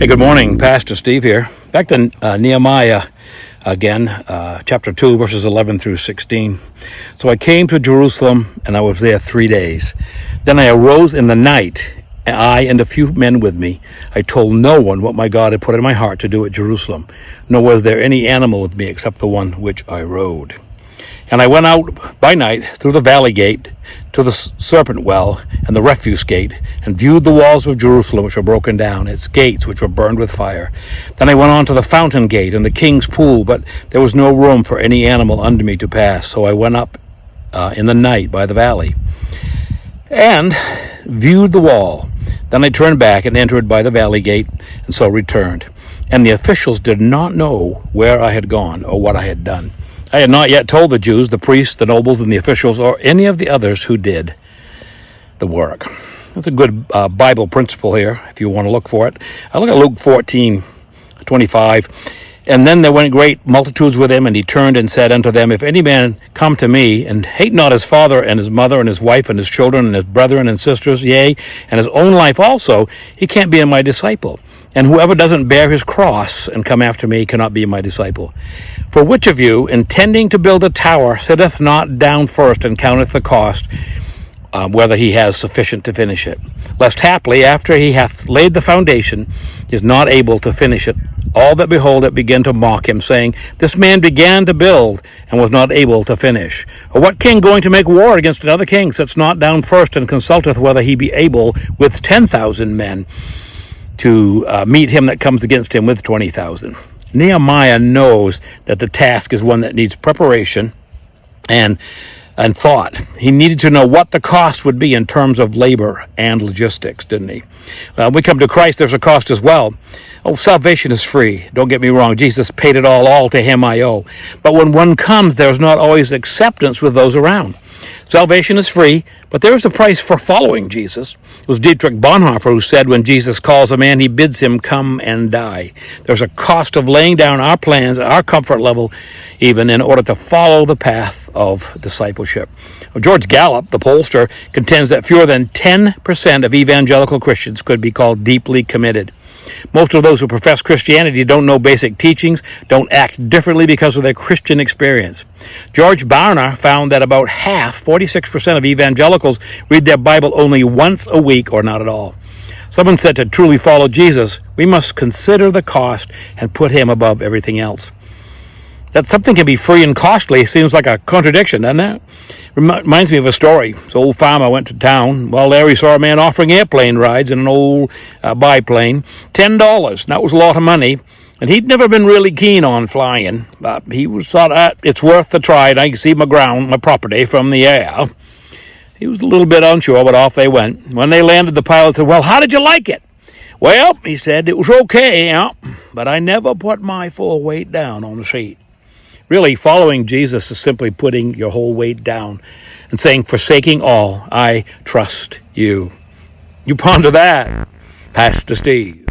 Hey, good morning. Pastor Steve here. Back to Nehemiah again, chapter 2, verses 11 through 16. So I came to Jerusalem, and I was there 3 days. Then I arose in the night, and I and a few men with me. I told no one what my God had put in my heart to do at Jerusalem, nor was there any animal with me except the one which I rode. And I went out by night through the valley gate to the serpent well and the refuse gate, and viewed the walls of Jerusalem which were broken down, its gates which were burned with fire. Then I went on to the fountain gate and the king's pool, but there was no room for any animal under me to pass. So I went up in the night by the valley and viewed the wall. Then I turned back and entered by the valley gate, and so returned. And the officials did not know where I had gone or what I had done. I had not yet told the Jews, the priests, the nobles, and the officials, or any of the others who did the work. That's a good Bible principle here, if you want to look for it. I look at Luke 14:25. And then there went great multitudes with him, and he turned and said unto them, If any man come to me, and hate not his father and his mother and his wife and his children and his brethren and sisters, yea, and his own life also, he can't be my disciple. And whoever doesn't bear his cross and come after me cannot be my disciple. For which of you, intending to build a tower, sitteth not down first and counteth the cost, whether he has sufficient to finish it? Lest haply, after he hath laid the foundation, is not able to finish it, all that behold it begin to mock him, saying, This man began to build, and was not able to finish. Or what king going to make war against another king sits not down first and consulteth whether he be able with 10,000 men to meet him that comes against him with 20,000? Nehemiah knows that the task is one that needs preparation and thought. He needed to know what the cost would be in terms of labor and logistics, didn't he? When we come to Christ, there's a cost as well. Oh, salvation is free. Don't get me wrong. Jesus paid it all to him I owe. But when one comes, there's not always acceptance with those around. Salvation is free, but there is a price for following Jesus. It was Dietrich Bonhoeffer who said, when Jesus calls a man, he bids him come and die. There's a cost of laying down our plans, our comfort level, even in order to follow the path of discipleship. George Gallup, the pollster, contends that fewer than 10% of evangelical Christians could be called deeply committed. Most of those who profess Christianity don't know basic teachings, don't act differently because of their Christian experience. George Barna found that about half, 46% of evangelicals, read their Bible only once a week or not at all. Someone said to truly follow Jesus, we must consider the cost and put him above everything else. That something can be free and costly seems like a contradiction, doesn't it? Reminds me of a story. This old farmer went to town. Well, there he saw a man offering airplane rides in an old biplane. $10. That was a lot of money. And he'd never been really keen on flying. He thought, it's worth the try. I can see my property from the air. He was a little bit unsure, but off they went. When they landed, the pilot said, well, how did you like it? Well, he said, it was okay, but I never put my full weight down on the seat. Really, following Jesus is simply putting your whole weight down and saying, forsaking all, I trust you. You ponder that. Pastor Steve.